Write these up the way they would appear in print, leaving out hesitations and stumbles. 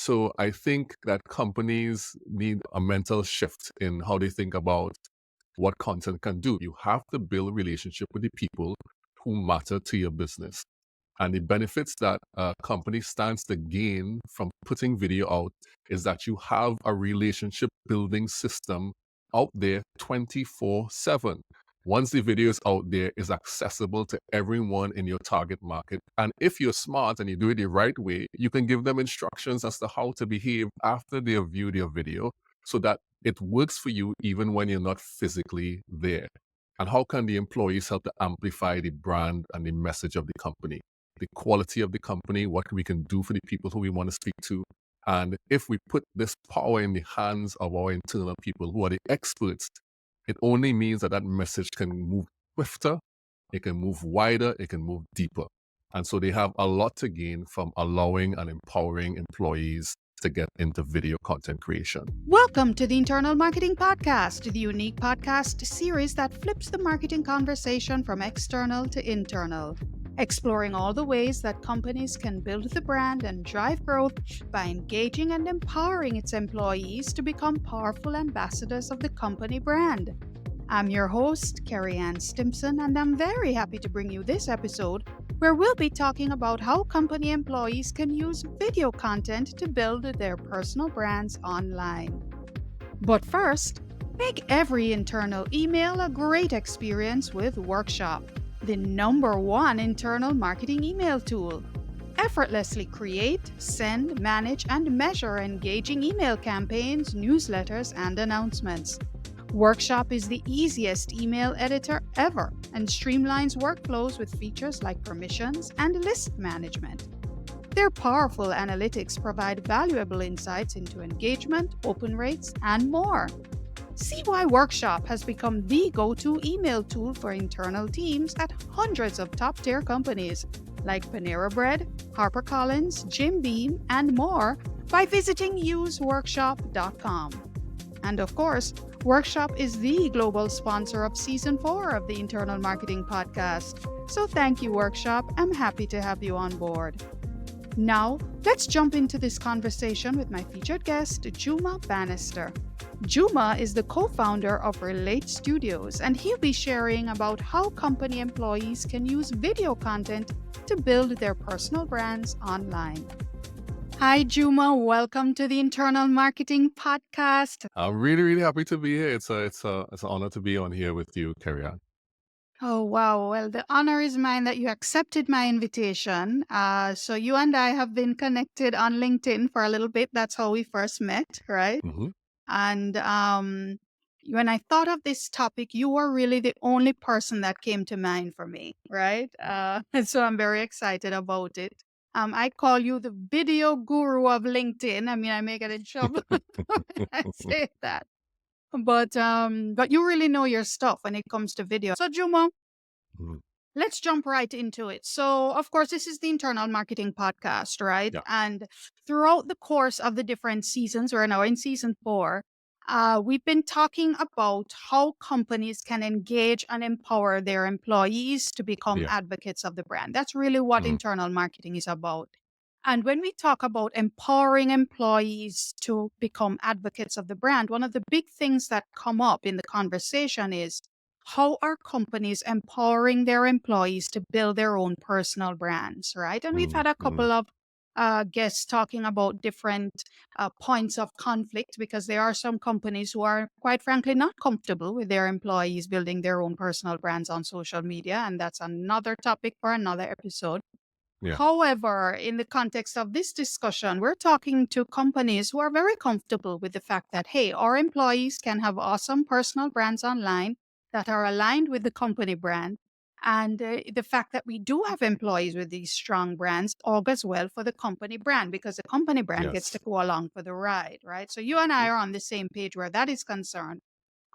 So I think that companies need a mental shift in how they think about what content can do. You have to build a relationship with the people who matter to your business. And the benefits that a company stands to gain from putting video out is that you have a relationship building system out there 24/7. Once the video is out there, is accessible to everyone in your target market. And if you're smart and you do it the right way, you can give them instructions as to how to behave after they have viewed your video so that it works for you even when you're not physically there. And how can the employees help to amplify the brand and the message of the company? The quality of the company, what we can do for the people who we want to speak to. And if we put this power in the hands of our internal people who are the experts, it only means that that message can move swifter, it can move wider, it can move deeper. And so they have a lot to gain from allowing and empowering employees to get into video content creation. Welcome to the Internal Marketing Podcast, the unique podcast series that flips the marketing conversation from external to internal, exploring all the ways that companies can build the brand and drive growth by engaging and empowering its employees to become powerful ambassadors of the company brand. I'm your host, Kerry-Ann Stimson, and I'm very happy to bring you this episode where we'll be talking about how company employees can use video content to build their personal brands online. But first, make every internal email a great experience with Workshop, the #1 internal marketing email tool. Effortlessly create, send, manage, and measure engaging email campaigns, newsletters, and announcements. Workshop is the easiest email editor ever and streamlines workflows with features like permissions and list management. Their powerful analytics provide valuable insights into engagement, open rates, and more. See why Workshop has become the go-to email tool for internal teams at hundreds of top-tier companies like Panera Bread, HarperCollins, Jim Beam, and more by visiting useworkshop.com. And of course, Workshop is the global sponsor of Season 4 of the Internal Marketing Podcast. So thank you, Workshop. I'm happy to have you on board. Now, let's jump into this conversation with my featured guest, Juma Bannister. Juma is the co-founder of Relate Studios, and he'll be sharing about how company employees can use video content to build their personal brands online. Hi, Juma. Welcome to the Internal Marketing Podcast. I'm really, really happy to be here. It's an honor to be on here with you, Kerry-Ann. Oh, wow. Well, the honor is mine that you accepted my invitation. So you and I have been connected on LinkedIn for a little bit. That's how we first met, right? Mm-hmm. And when I thought of this topic, you were really the only person that came to mind for me, right? And so I'm very excited about it. I call you the video guru of LinkedIn. I mean, I may get in trouble when I say that. But you really know your stuff when it comes to video. So Juma, Mm-hmm. let's jump right into it. So, of course, this is the Internal Marketing Podcast, right? Yeah. And throughout the course of the different seasons, we're now in season 4, we've been talking about how companies can engage and empower their employees to become Yeah. advocates of the brand. That's really what Mm-hmm. internal marketing is about. And when we talk about empowering employees to become advocates of the brand, one of the big things that come up in the conversation is how are companies empowering their employees to build their own personal brands, right? And we've had a Mm-hmm. couple of guests talking about different points of conflict because there are some companies who are, quite frankly, not comfortable with their employees building their own personal brands on social media. And that's another topic for another episode. Yeah. However, in the context of this discussion, we're talking to companies who are very comfortable with the fact that, hey, our employees can have awesome personal brands online that are aligned with the company brand. And the fact that we do have employees with these strong brands augurs well for the company brand because the company brand gets Yes. to go along for the ride, right? So you and I are on the same page where that is concerned.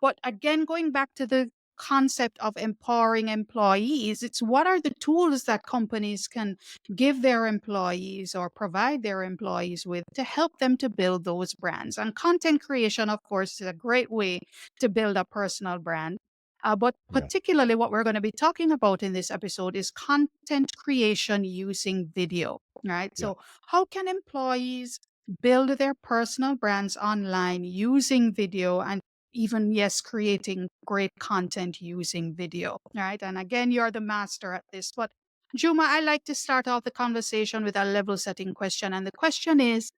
But again, going back to the concept of empowering employees, it's what are the tools that companies can give their employees or provide their employees with to help them to build those brands. And content creation, of course, is a great way to build a personal brand. But Yeah. particularly what we're going to be talking about in this episode is content creation using video, right? Yeah. So how can employees build their personal brands online using video and even, yes, creating great content using video, right? And again, you're the master at this. But Juma, I like to start off the conversation with a level setting question. And the question is,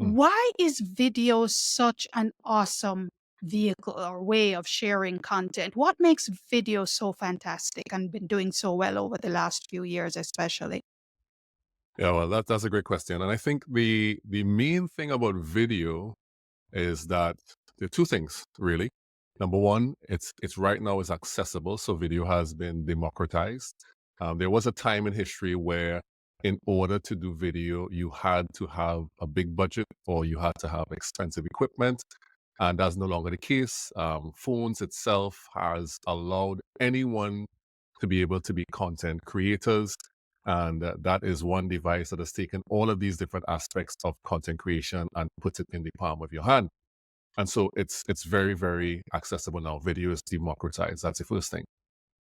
Mm. why is video such an awesome vehicle or way of sharing content? What makes video so fantastic and been doing so well over the last few years, especially? Yeah, well, that's a great question. And I think the main thing about video is that there are two things really. Number one, it's right now is accessible, so video has been democratized. There was a time in history where, in order to do video, you had to have a big budget or you had to have expensive equipment, and that's no longer the case. Phones itself has allowed anyone to be able to be content creators. And that is one device that has taken all of these different aspects of content creation and put it in the palm of your hand. And so it's very, very accessible now. Video is democratized. That's the first thing.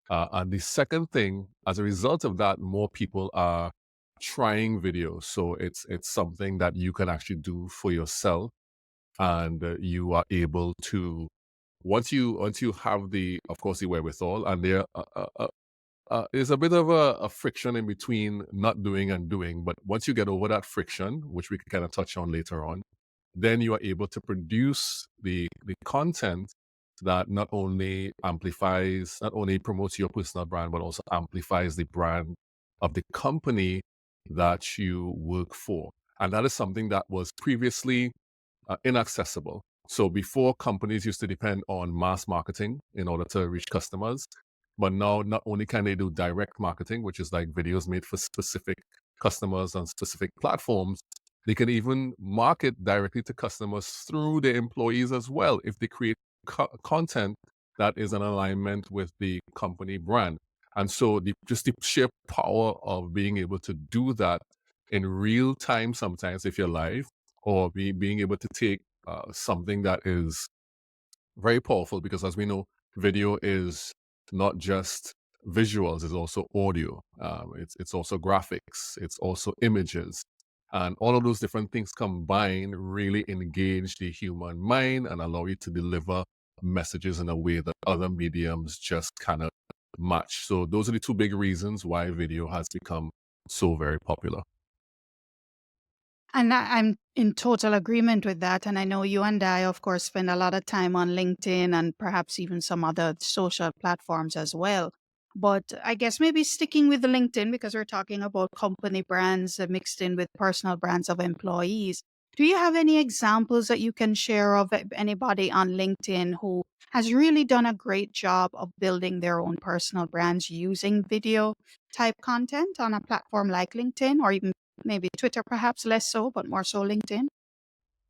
And the second thing, as a result of that, more people are trying video. So it's something that you can actually do for yourself, and you are able to, once you have the, of course, the wherewithal, and there is a bit of a friction in between not doing and doing. But once you get over that friction, which we can kind of touch on later on, then you are able to produce the content that not only amplifies, not only promotes your personal brand, but also amplifies the brand of the company that you work for. And that is something that was previously inaccessible. So before, companies used to depend on mass marketing in order to reach customers. But now, not only can they do direct marketing, which is like videos made for specific customers on specific platforms, they can even market directly to customers through their employees as well if they create content that is in alignment with the company brand. And so, just the sheer power of being able to do that in real time, sometimes if you're live, or being able to take something that is very powerful, because as we know, video is not just visuals; it's also audio. It's also graphics. It's also images, and all of those different things combined really engage the human mind and allow you to deliver messages in a way that other mediums just cannot match. So those are the two big reasons why video has become so very popular. And I'm in total agreement with that. And I know you and I, of course, spend a lot of time on LinkedIn and perhaps even some other social platforms as well. But I guess maybe sticking with the LinkedIn because we're talking about company brands mixed in with personal brands of employees. Do you have any examples that you can share of anybody on LinkedIn who has really done a great job of building their own personal brands using video type content on a platform like LinkedIn or even maybe Twitter, perhaps less so, but more so LinkedIn?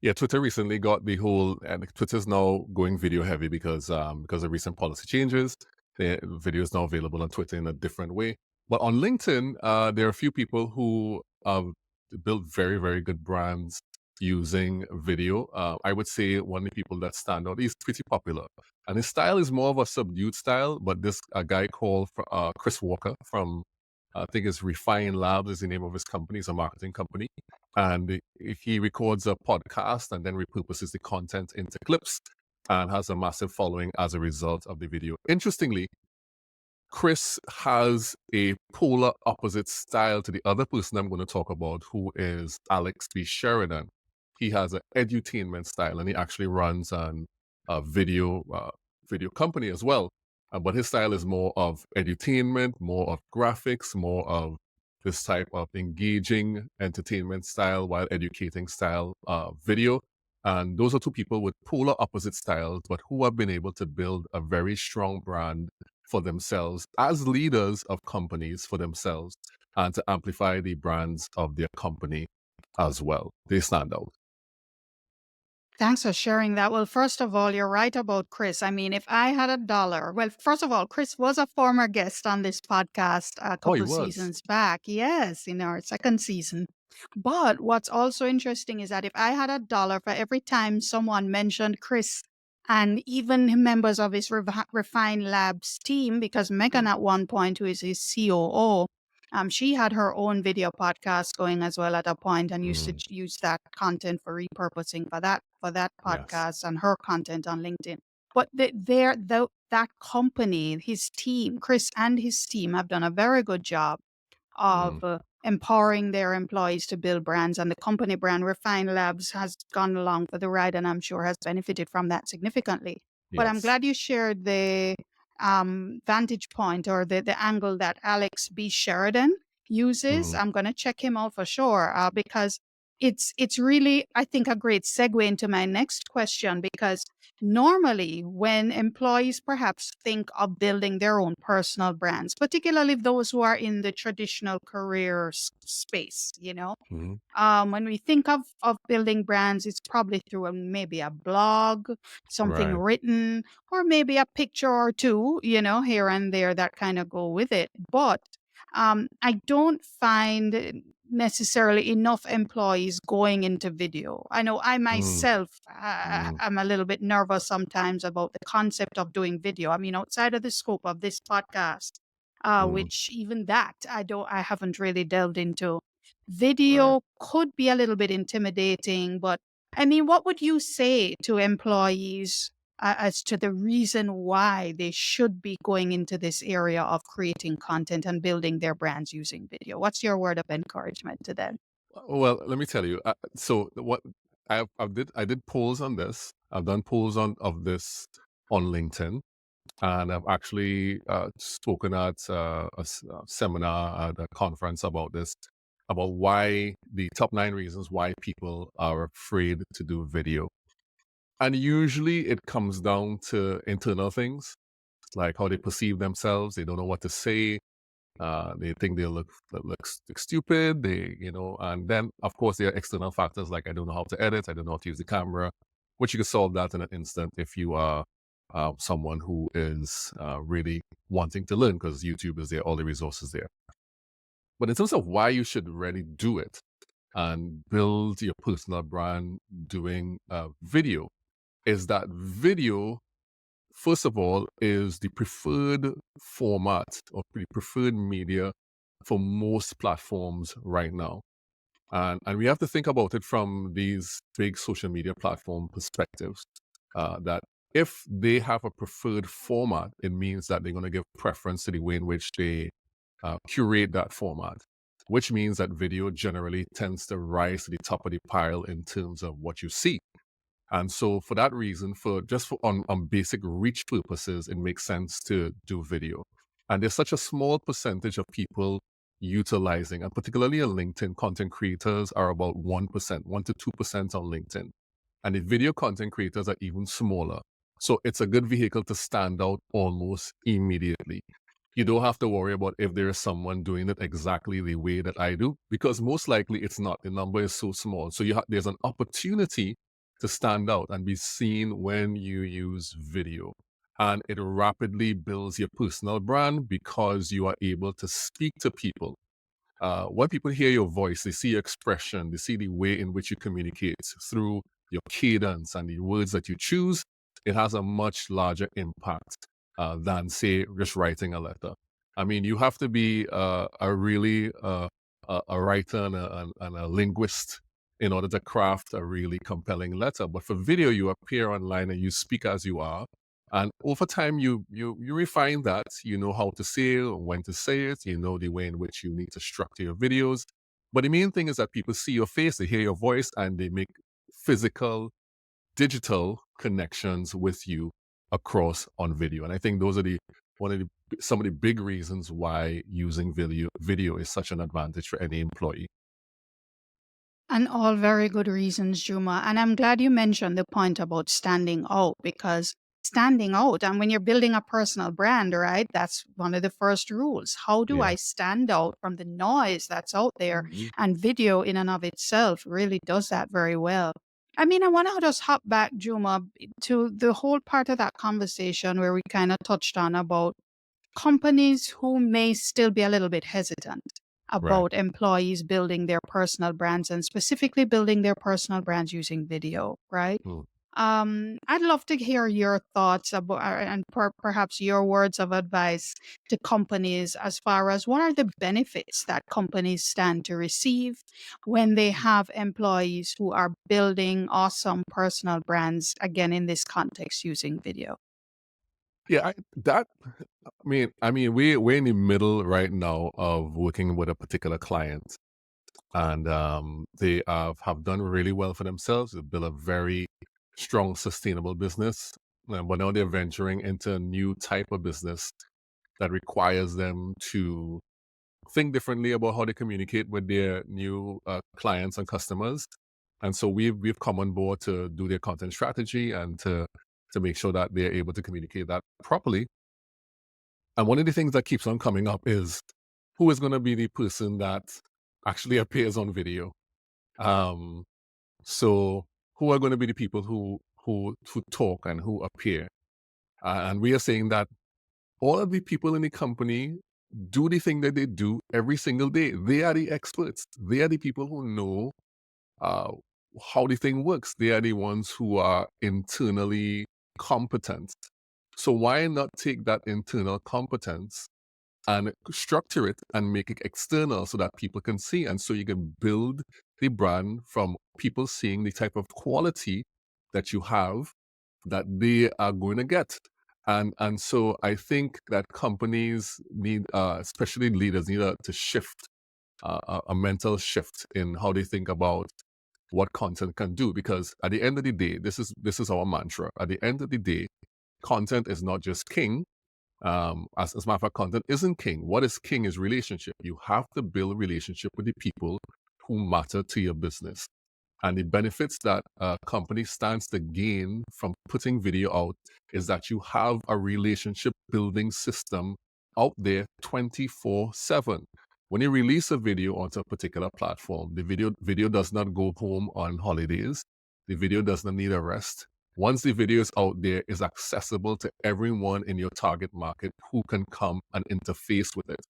Yeah, Twitter recently got the whole, and Twitter's now going video heavy because of recent policy changes. The video is now available on Twitter in a different way. But on LinkedIn, there are a few people who have built very, very good brands using video. I would say one of the people that stand out, he's pretty popular. And his style is more of a subdued style, but this a guy called Chris Walker from, I think it's Refine Labs is the name of his company. It's a marketing company, and he records a podcast and then repurposes the content into clips and has a massive following as a result of the video. Interestingly, Chris has a polar opposite style to the other person I'm going to talk about, who is Alex B. Sheridan. He has an edutainment style, and he actually runs a video company as well. But his style is more of edutainment, more of graphics, more of this type of engaging entertainment style while educating style video. And those are two people with polar opposite styles, but who have been able to build a very strong brand for themselves as leaders of companies for themselves and to amplify the brands of their company as well. They stand out. Thanks for sharing that. Well, first of all, you're right about Chris. I mean, if I had a dollar, well, first of all, Chris was a former guest on this podcast a Oh, he couple was. seasons back. Yes, in our second season. But what's also interesting is that if I had a dollar for every time someone mentioned Chris and even members of his Refine Labs team, because Megan at one point, who is his COO, She had her own video podcast going as well at a point, and used to Mm, use that content for repurposing for that yes. podcast and her content on LinkedIn. But that company, his team, Chris and his team, have done a very good job of Mm, empowering their employees to build brands. And the company brand, Refine Labs, has gone along for the ride and I'm sure has benefited from that significantly. But I'm yes. glad you shared the vantage point or the angle that Alex B. Sheridan uses. Mm, I'm going to check him out for sure because it's really, I think, a great segue into my next question, because normally when employees perhaps think of building their own personal brands, particularly those who are in the traditional career space, mm, when we think of building brands, it's probably through maybe a blog, something right. written, or maybe a picture or two, here and there that kind of go with it. But I don't find necessarily enough employees going into video. I know I Mm, myself, mm, I'm a little bit nervous sometimes about the concept of doing video. I mean, outside of the scope of this podcast, mm, which even that I haven't really delved into. right. Video could be a little bit intimidating, but I mean, what would you say to employees as to the reason why they should be going into this area of creating content and building their brands using video? What's your word of encouragement to them? Well, let me tell you. So what I did polls on this. I've done polls on of this on LinkedIn, and I've actually spoken at a seminar at a conference about this, about why the top 9 reasons why people are afraid to do video. And usually it comes down to internal things, like how they perceive themselves. They don't know what to say. They think they look stupid. And then of course there are external factors like I don't know how to edit, I don't know how to use the camera, which you can solve that in an instant if you are someone who is really wanting to learn, because YouTube is there, all the resources there. But in terms of why you should really do it and build your personal brand doing video, is that video, first of all, is the preferred format or the preferred media for most platforms right now. And we have to think about it from these big social media platform perspectives. That if they have a preferred format, it means that they're going to give preference to the way in which they curate that format, which means that video generally tends to rise to the top of the pile in terms of what you see. And so for that reason, on basic reach purposes, it makes sense to do video. And there's such a small percentage of people utilizing, and particularly on LinkedIn, content creators are about 1%, 1 to 2% on LinkedIn. And the video content creators are even smaller. So it's a good vehicle to stand out almost immediately. You don't have to worry about if there is someone doing it exactly the way that I do, because most likely it's not. The number is so small. So there's an opportunity to stand out and be seen when you use video. And it rapidly builds your personal brand because you are able to speak to people. When people hear your voice, they see your expression, they see the way in which you communicate through your cadence and the words that you choose. It has a much larger impact than, say, just writing a letter. I mean, you have to be a writer and a linguist in order to craft a really compelling letter. But for video, you appear online and you speak as you are. And over time, you refine that. You know how to say it, when to say it. You know the way in which you need to structure your videos. But the main thing is that people see your face, they hear your voice, and they make physical, digital connections with you across on video. And I think those are some of the big reasons why using video is such an advantage for any employee. And all very good reasons, Juma. And I'm glad you mentioned the point about standing out, because standing out, and when you're building a personal brand, right, that's one of the first rules. How do Yeah. I stand out from the noise that's out there? Mhm. And video, in and of itself, really does that very well. I mean, I want to just hop back, Juma, to the whole part of that conversation where we kind of touched on about companies who may still be a little bit hesitant Right. about employees building their personal brands and specifically building their personal brands using video, right? Mm. I'd love to hear your thoughts about, and perhaps your words of advice to companies as far as what are the benefits that companies stand to receive when they have employees who are building awesome personal brands, again, in this context, using video. Yeah, we're in the middle right now of working with a particular client, and they have done really well for themselves. They built a very strong, sustainable business, but now they're venturing into a new type of business that requires them to think differently about how they communicate with their new clients and customers. And so we've come on board to do their content strategy and to make sure that they're able to communicate that properly. And one of the things that keeps on coming up is who is going to be the person that actually appears on video. Um, so who are going to be the people who talk and who appear? And we are saying that all of the people in the company do the thing that they do every single day. They are the experts. They are the people who know uh, how the thing works. They are the ones who are internally competent. So why not take that internal competence and structure it and make it external so that people can see, and so you can build the brand from people seeing the type of quality that you have that they are going to get. And so I think that companies need, especially leaders, need to shift a mental shift in how they think about what content can do. Because at the end of the day, this is our mantra. At the end of the day, content is not just king. As a matter of fact, content isn't king. What is king is relationship. You have to build a relationship with the people who matter to your business. And the benefits that a company stands to gain from putting video out is that you have a relationship building system out there 24/7. When you release a video onto a particular platform, the video does not go home on holidays. The video does not need a rest. Once the video is out there, is accessible to everyone in your target market who can come and interface with it.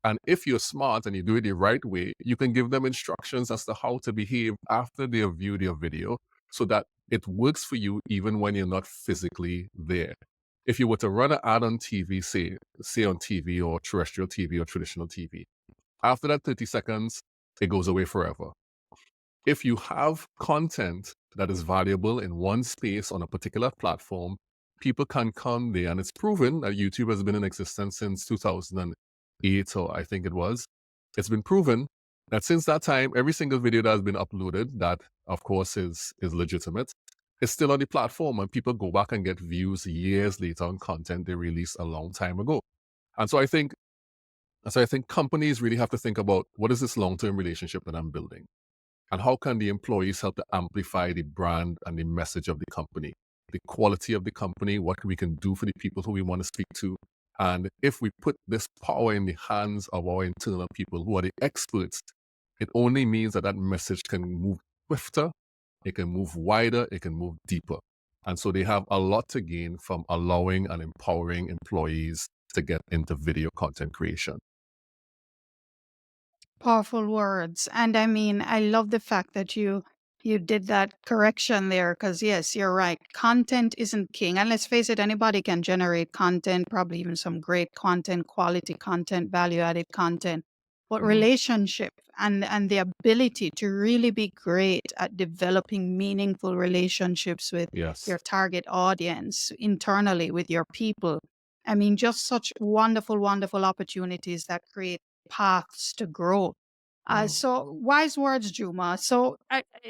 And if you're smart and you do it the right way, you can give them instructions as to how to behave after they have viewed your video so that it works for you even when you're not physically there. If you were to run an ad on TV, say on TV or terrestrial TV or traditional TV, after that 30 seconds, it goes away forever. If you have content that is valuable in one space on a particular platform, people can come there. And it's proven that YouTube has been in existence since 2008, or I think it was. It's been proven that since that time, every single video that has been uploaded, that of course is legitimate, is still on the platform. And people go back and get views years later on content they released a long time ago. And so I think companies really have to think about, what is this long-term relationship that I'm building? And how can the employees help to amplify the brand and the message of the company, the quality of the company, what we can do for the people who we want to speak to? And if we put this power in the hands of our internal people who are the experts, it only means that that message can move swifter, it can move wider, it can move deeper. And so they have a lot to gain from allowing and empowering employees to get into video content creation. Powerful words. And I mean, I love the fact that you did that correction there, because yes, you're right. Content isn't king. And let's face it, anybody can generate content, probably even some great content, quality content, value-added content. But Mhm. relationship and the ability to really be great at developing meaningful relationships with Yes. your target audience internally, with your people. I mean, just such wonderful, wonderful opportunities that create paths to growth. Mhm. So wise words, Juma. So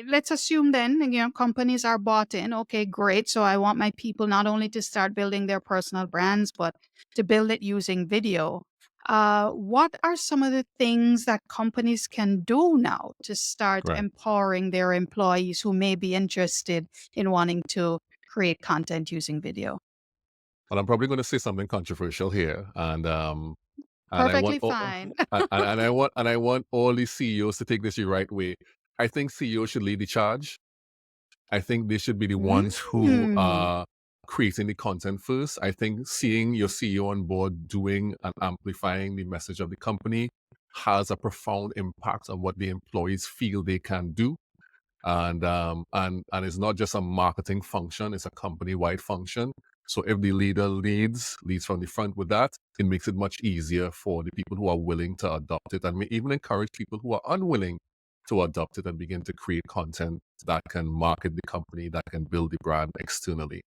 let's assume then, companies are bought in. Okay, great. So I want my people not only to start building their personal brands, but to build it using video. What are some of the things that companies can do now to start Right. empowering their employees who may be interested in wanting to create content using video? Well, I'm probably going to say something controversial here, and I want Perfectly all, fine. and I want all these CEOs to take this the right way. I think CEOs should lead the charge. I think they should be the ones who Mm. are creating the content first. I think seeing your CEO on board doing and amplifying the message of the company has a profound impact on what the employees feel they can do. And it's not just a marketing function; it's a company-wide function. So if the leader leads from the front with that, it makes it much easier for the people who are willing to adopt it, and may even encourage people who are unwilling to adopt it and begin to create content that can market the company, that can build the brand externally.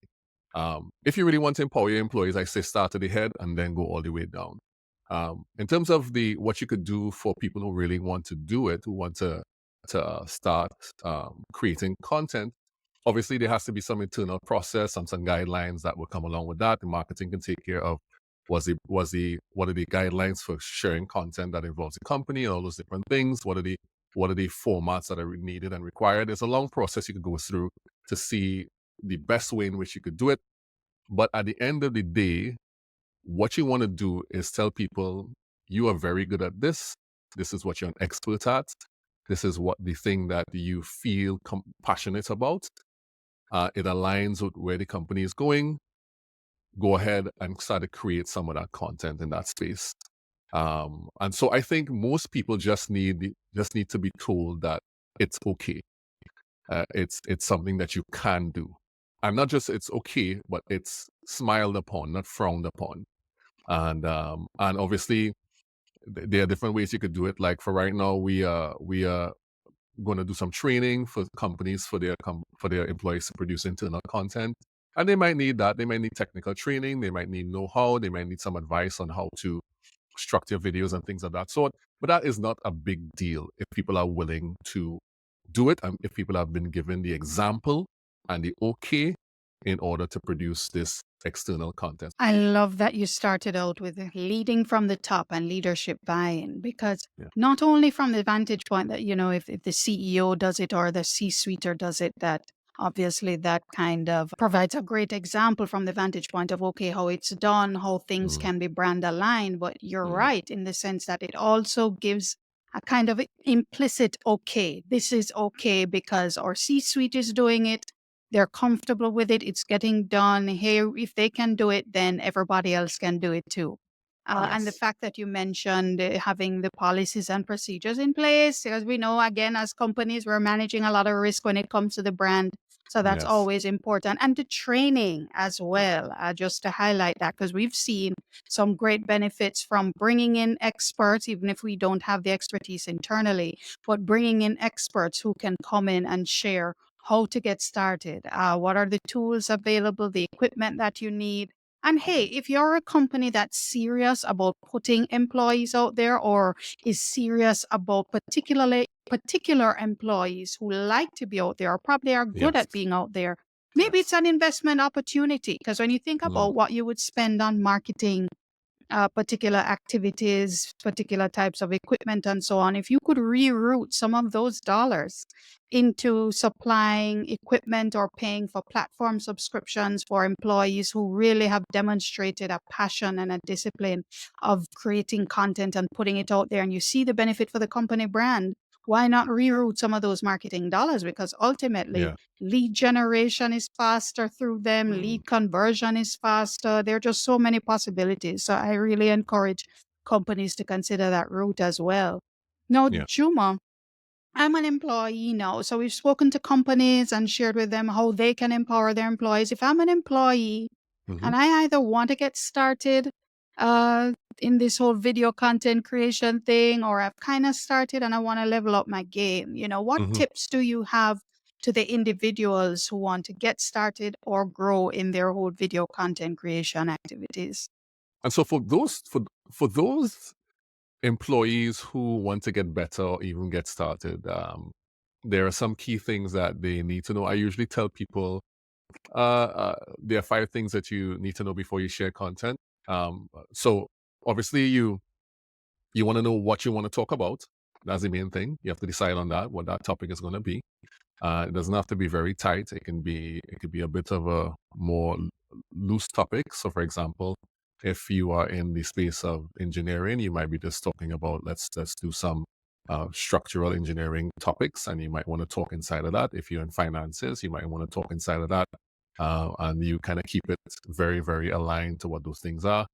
If you really want to empower your employees, I say start at the head and then go all the way down. In terms of the what you could do for people who really want to do it, who want to start creating content, obviously there has to be some internal process, some guidelines that will come along with that. The marketing can take care of what are the guidelines for sharing content that involves the company and all those different things. What are the formats that are needed and required? There's a long process you could go through to see the best way in which you could do it. But at the end of the day, what you want to do is tell people you are very good at this. This is what you're an expert at. This is what the thing that you feel passionate about. It aligns with where the company is going. Go ahead and start to create some of that content in that space. And so I think most people just need to be told that it's okay. It's something that you can do, and not just it's okay, but it's smiled upon, not frowned upon. And obviously there are different ways you could do it. Like for right now, we are going to do some training for companies for their employees to produce internal content, and they might need that. They might need technical training. They might need know-how. They might need some advice on how to structure videos and things of that sort. But that is not a big deal if people are willing to do it and if people have been given the example and the okay in order to produce this external content. I love that you started out with leading from the top and leadership buy-in, because Yeah. not only from the vantage point that, if the CEO does it or the C-suite does it, that obviously that kind of provides a great example from the vantage point of, okay, how it's done, how things Mm, can be brand aligned. But you're mm, right in the sense that it also gives a kind of implicit, okay, this is okay because our C-suite is doing it. They're comfortable with it. It's getting done. Hey, if they can do it, then everybody else can do it too. And the yes. fact that you mentioned having the policies and procedures in place, because we know, again, as companies, we're managing a lot of risk when it comes to the brand. So that's Yes. always important. And the training as well, just to highlight that, because we've seen some great benefits from bringing in experts, even if we don't have the expertise internally, but bringing in experts who can come in and share how to get started, what are the tools available, the equipment that you need. And hey, if you're a company that's serious about putting employees out there or is serious about particular employees who like to be out there or probably are good Yes. at being out there, maybe it's Yes. an investment opportunity. Because when you think Mm, about what you would spend on marketing particular activities, particular types of equipment, and so on, if you could reroute some of those dollars into supplying equipment or paying for platform subscriptions for employees who really have demonstrated a passion and a discipline of creating content and putting it out there, and you see the benefit for the company brand, why not reroute some of those marketing dollars? Because ultimately, yeah. lead generation is faster through them, Mm, lead conversion is faster. There are just so many possibilities. So I really encourage companies to consider that route as well. Now, yeah. Juma, I'm an employee now. So we've spoken to companies and shared with them how they can empower their employees. If I'm an employee Hmm. and I either want to get started in this whole video content creation thing, or I've kind of started and I want to level up my game, what Hmm. tips do you have to the individuals who want to get started or grow in their whole video content creation activities? And so for those employees who want to get better or even get started, there are some key things that they need to know. I usually tell people there are 5 things that you need to know before you share content. So obviously you want to know what you want to talk about. That's the main thing. You have to decide on that, what that topic is going to be. It doesn't have to be very tight. It could be a bit of a more loose topic. So, for example, if you are in the space of engineering, you might be just talking about let's do some structural engineering topics, and you might want to talk inside of that. If you're in finances, you might want to talk inside of that, and you kind of keep it very very aligned to what those things are.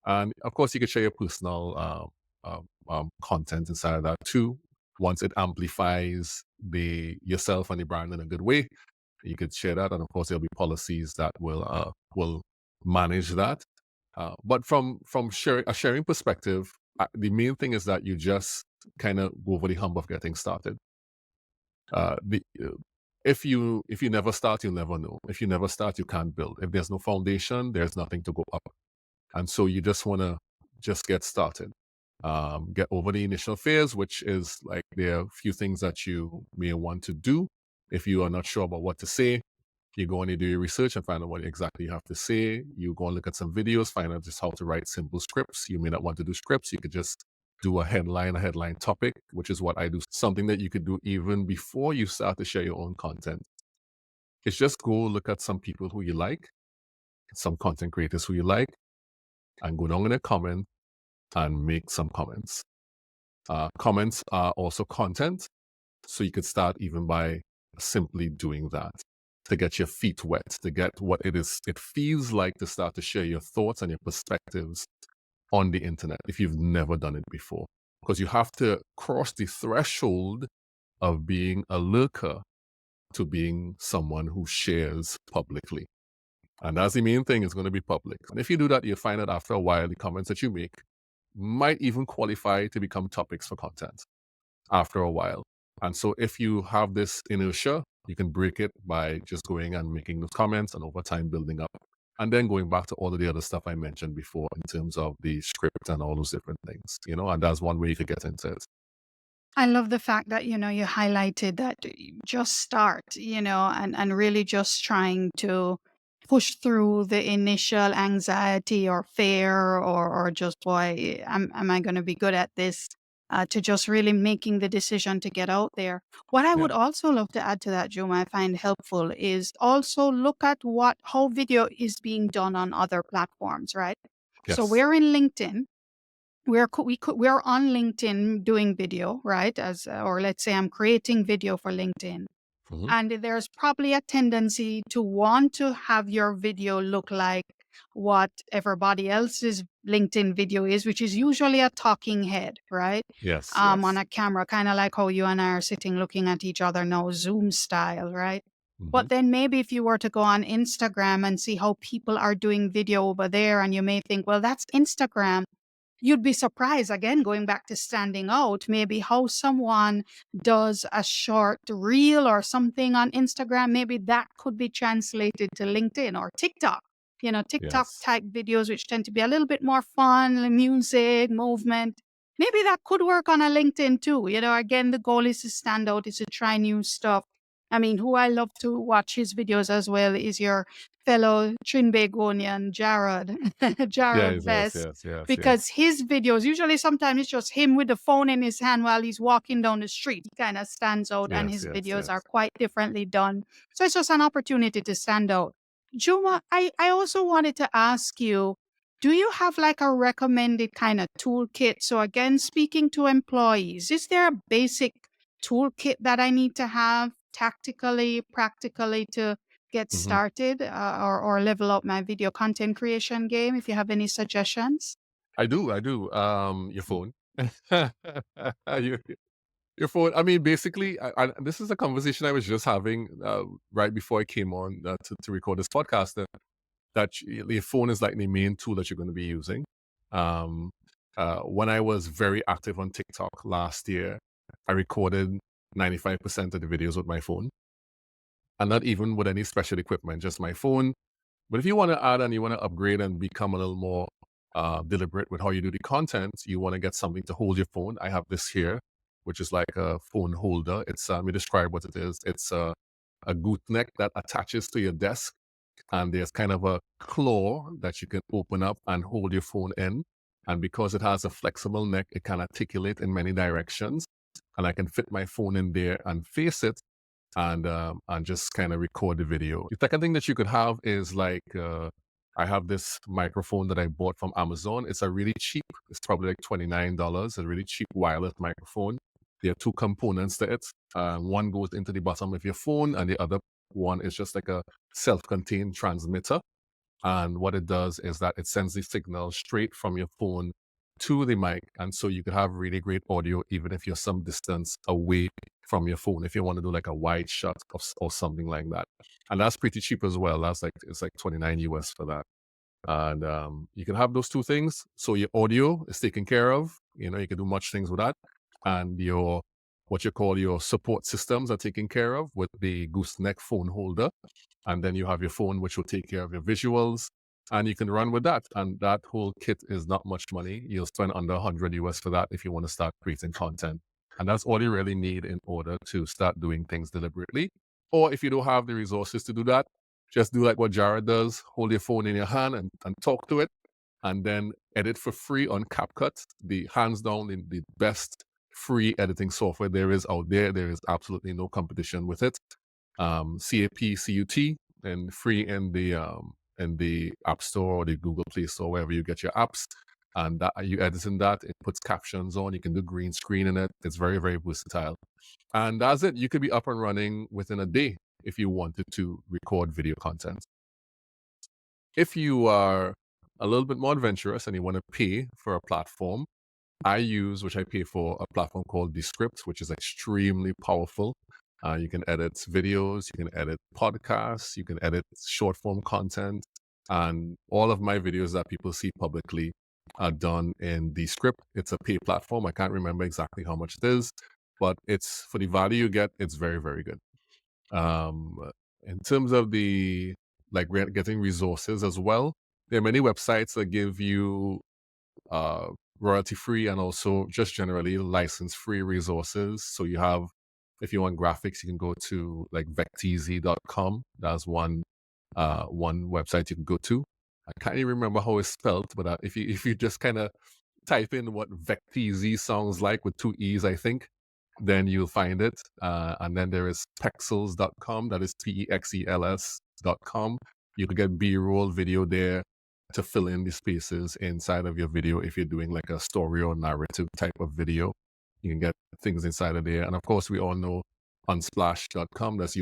And of course, you could share your personal content inside of that too. once it amplifies yourself and the brand in a good way, you could share that. And of course, there'll be policies that will manage that. But from a sharing perspective, the main thing is that you just kind of go over the hump of getting started. The if you never start, you'll never know. If you never start, you can't build. If there's no foundation, there's nothing to go up. And so you just want to just get started. Get over the initial phase, which is like there are a few things that you may want to do. If you are not sure about what to say, you go and you do your research and find out what exactly you have to say. You go and look at some videos, find out just how to write simple scripts. You may not want to do scripts. You could just do a headline topic, which is what I do. Something that you could do even before you start to share your own content. It's just go look at some people who you like, some content creators who you like, and go down in a comment and make some comments. Comments are also content, so you could start even by simply doing that to get your feet wet, to get what it feels like to start to share your thoughts and your perspectives on the internet if you've never done it before. Because you have to cross the threshold of being a lurker to being someone who shares publicly. And that's the main thing, is going to be public. And if you do that, you'll find that after a while, the comments that you make might even qualify to become topics for content after a while. And so if you have this inertia, you can break it by just going and making those comments and over time building up. And then going back to all of the other stuff I mentioned before in terms of the script and all those different things, and that's one way you could get into it. I love the fact that, you highlighted that just start, and really just trying to push through the initial anxiety or fear or just, boy, am I going to be good at this? To just really making the decision to get out there. What I Yeah. would also love to add to that, Juma, I find helpful is also look at how video is being done on other platforms, right? So Yes. we're in LinkedIn. We're on LinkedIn doing video, right? Or let's say I'm creating video for LinkedIn. Hmm. And there's probably a tendency to want to have your video look like what everybody else's LinkedIn video is, which is usually a talking head, right? Yes. On Yes. a camera, kind of like how you and I are sitting looking at each other now, Zoom style, right? Hmm. But then maybe if you were to go on Instagram and see how people are doing video over there, and you may think, well, that's Instagram. You'd be surprised, again, going back to standing out, maybe how someone does a short reel or something on Instagram. Maybe that could be translated to LinkedIn or TikTok. TikTok Yes. type videos, which tend to be a little bit more fun, music, movement. Maybe that could work on a LinkedIn too. Again, the goal is to stand out, is to try new stuff. I mean, who I love to watch his videos as well is your fellow Trinbagonian, Jared, Yes. Jared Yes. Best, Yes. Yes. because Yes. his videos, usually sometimes it's just him with the phone in his hand while he's walking down the street. He kind of stands out, and Yes. his Yes. videos are Yes. quite differently done. So it's just an opportunity to stand out. Juma, I also wanted to ask you, do you have like a recommended kind of toolkit? So again, speaking to employees, is there a basic toolkit that I need to have tactically, practically, to get Hmm. started, or level up my video content creation game? If you have any suggestions. I do. I do. Your phone. your, your phone. I mean, basically, this is a conversation I was just having right before I came on to record this podcast. Your phone is like the main tool that you're going to be using. Um, when I was very active on TikTok last year, I recorded 95% of the videos with my phone, and not even with any special equipment, just my phone. But if you want to add and you want to upgrade and become a little more deliberate with how you do the content, you want to get something to hold your phone. I have this here, which is like a phone holder. Let me describe what it is. It's a gooseneck that attaches to your desk, and there's kind of a claw that you can open up and hold your phone in. And because it has a flexible neck, it can articulate in many directions. And I can fit my phone in there and face it and just kind of record the video. The second thing that you could have is like I have this microphone that I bought from Amazon. It's a really cheap. It's probably like $29. A really cheap wireless microphone. There are two components to it. One goes into the bottom of your phone, and the other one is just like a self-contained transmitter. And what it does is that it sends the signal straight from your phone to the mic. And so you could have really great audio, even if you're some distance away from your phone, if you want to do like a wide shot or something like that. And that's pretty cheap as well. It's like 29 US for that. And you can have those two things. So your audio is taken care of. You know, you can do much things with that. And your what you call your support systems are taken care of with the gooseneck phone holder. And then you have your phone, which will take care of your visuals. And you can run with that. And that whole kit is not much money. You'll spend under 100 US for that if you want to start creating content. And that's all you really need in order to start doing things deliberately. Or if you don't have the resources to do that, just do like what Jared does, hold your phone in your hand and talk to it, and then edit for free on CapCut, the hands down the best free editing software there is out there. There is absolutely no competition with it. CAPCUT, and free in the App Store or the Google Play Store, wherever you get your apps. And that you editing that, it puts captions on. You can do green screen in it. It's very, very versatile. And that's it. You could be up and running within a day if you wanted to record video content. If you are a little bit more adventurous and you want to pay for a platform, which I pay for, a platform called Descript, which is extremely powerful. You can edit videos, you can edit podcasts, you can edit short form content. And all of my videos that people see publicly are done in Descript. It's a pay platform. I can't remember exactly how much it is, but it's for the value you get, it's very, very good. In terms of getting resources as well, there are many websites that give you royalty free and also just generally license free resources. So you have, if you want graphics, you can go to like vecteezy.com. That's one website you can go to. I can't even remember how it's spelled, but if you just kind of type in what Vecteezy sounds like with two E's, I think, then you'll find it. And then there is pexels.com. That is PEXELS.com. You can get B-roll video there to fill in the spaces inside of your video. If you're doing like a story or narrative type of video, you can get things inside of there. And of course, we all know unsplash.com. That's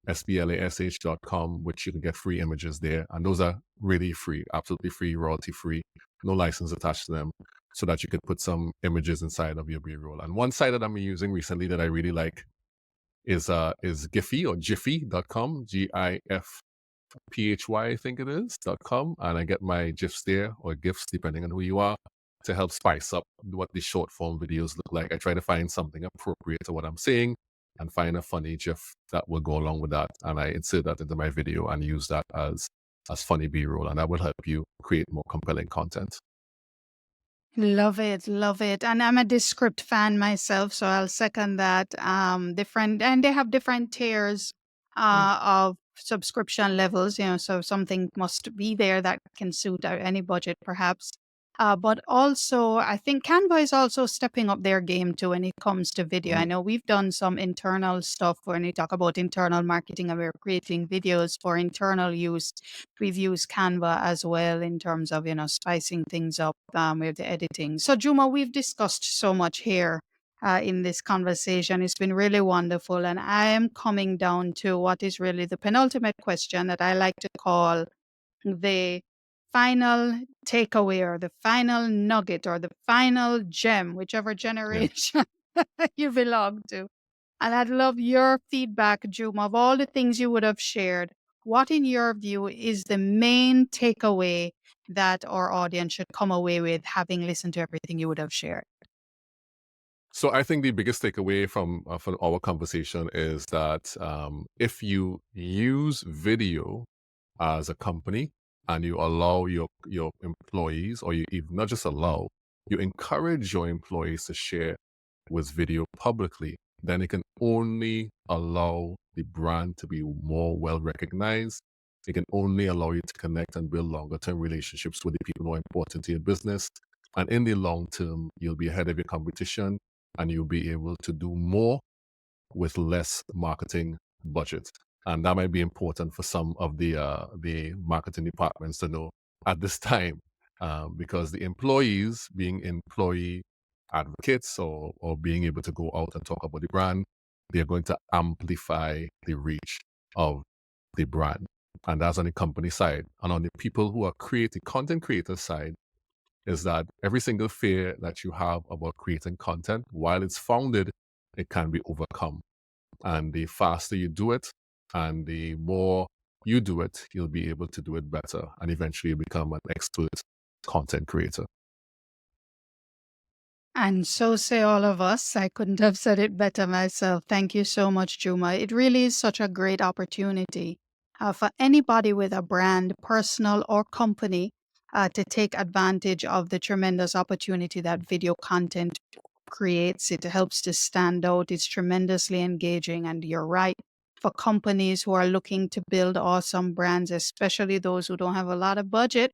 UNSPLASH.com, which you can get free images there. And those are really free, absolutely free, royalty free, no license attached to them, so that you could put some images inside of your B-roll. And one site that I'm using recently that I really like is Giphy or Jiffy.com, GIFPHY, I think it is, .com. And I get my GIFs there, or GIFs, depending on who you are, to help spice up what the short form videos look like. I try to find something appropriate to what I'm saying and find a funny GIF that will go along with that. And I insert that into my video and use that as funny B-roll. And that will help you create more compelling content. Love it, love it. And I'm a Descript fan myself, so I'll second that. And they have different tiers of subscription levels, so something must be there that can suit any budget perhaps. But also, I think Canva is also stepping up their game too when it comes to video. I know we've done some internal stuff when we talk about internal marketing and we're creating videos for internal use. We've used Canva as well in terms of, spicing things up with the editing. So, Juma, we've discussed so much here in this conversation. It's been really wonderful. And I am coming down to what is really the penultimate question that I like to call the final takeaway or the final nugget or the final gem, whichever generation you belong to. And I'd love your feedback, Juma, of all the things you would have shared. What, in your view, is the main takeaway that our audience should come away with having listened to everything you would have shared? So I think the biggest takeaway from our conversation is that if you use video as a company and you allow your employees, or you even not just allow, you encourage your employees to share with video publicly, then it can only allow the brand to be more well recognized. It can only allow you to connect and build longer term relationships with the people who are important to your business. And in the long term, you'll be ahead of your competition and you'll be able to do more with less marketing budget. And that might be important for some of the marketing departments to know at this time, because the employees being employee advocates or being able to go out and talk about the brand, they're going to amplify the reach of the brand. And that's on the company side. And on the people who are content creator side, is that every single fear that you have about creating content, while it's founded, it can be overcome. And the faster you do it and the more you do it, you'll be able to do it better and eventually become an expert content creator. And so say all of us. I couldn't have said it better myself. Thank you so much, Juma. It really is such a great opportunity for anybody with a brand, personal or company, to take advantage of the tremendous opportunity that video content creates. It helps to stand out. It's tremendously engaging. And you're right. For companies who are looking to build awesome brands, especially those who don't have a lot of budget,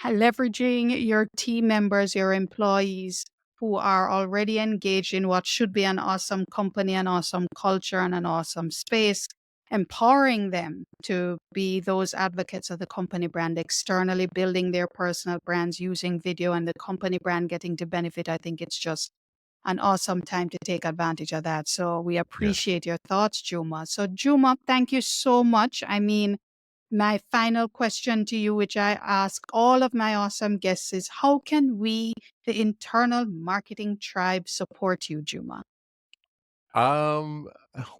leveraging your team members, your employees who are already engaged in what should be an awesome company, an awesome culture, and an awesome space, empowering them to be those advocates of the company brand externally, building their personal brands using video and the company brand getting to benefit. I think it's just an awesome time to take advantage of that. So we Yes. appreciate your thoughts, Juma. So, Juma, thank you so much. I mean, my final question to you, which I ask all of my awesome guests, is how can we, the internal marketing tribe, support you, Juma? Um,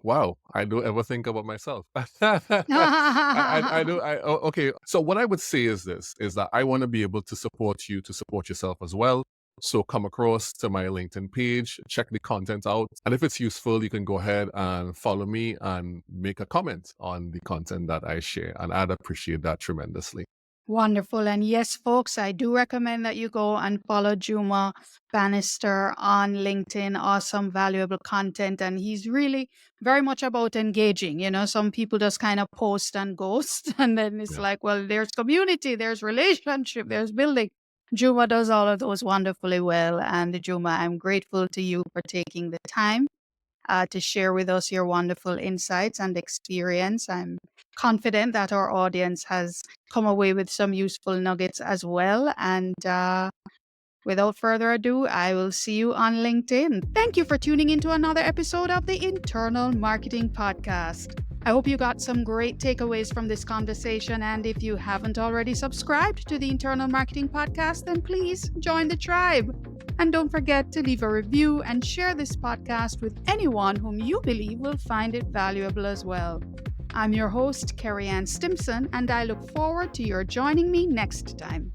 wow, I don't ever think about myself. I do. Okay. So what I would say is this: is that I want to be able to support you to support yourself as well. So come across to my LinkedIn page, check the content out, and if it's useful, you can go ahead and follow me and make a comment on the content that I share, and I'd appreciate that tremendously. Wonderful. And yes, folks, I do recommend that you go and follow Juma Bannister on LinkedIn. Awesome, valuable content. And he's really very much about engaging. You know, some people just kind of post and ghost. And then it's Yeah. like, well, there's community, there's relationship, there's building. Juma does all of those wonderfully well. And Juma, I'm grateful to you for taking the time to share with us your wonderful insights and experience. I'm confident that our audience has come away with some useful nuggets as well. And without further ado, I will see you on LinkedIn. Thank you for tuning into another episode of the Internal Marketing Podcast. I hope you got some great takeaways from this conversation. And if you haven't already subscribed to the Internal Marketing Podcast, then please join the tribe. And don't forget to leave a review and share this podcast with anyone whom you believe will find it valuable as well. I'm your host, Kerry-Ann Stimson, and I look forward to your joining me next time.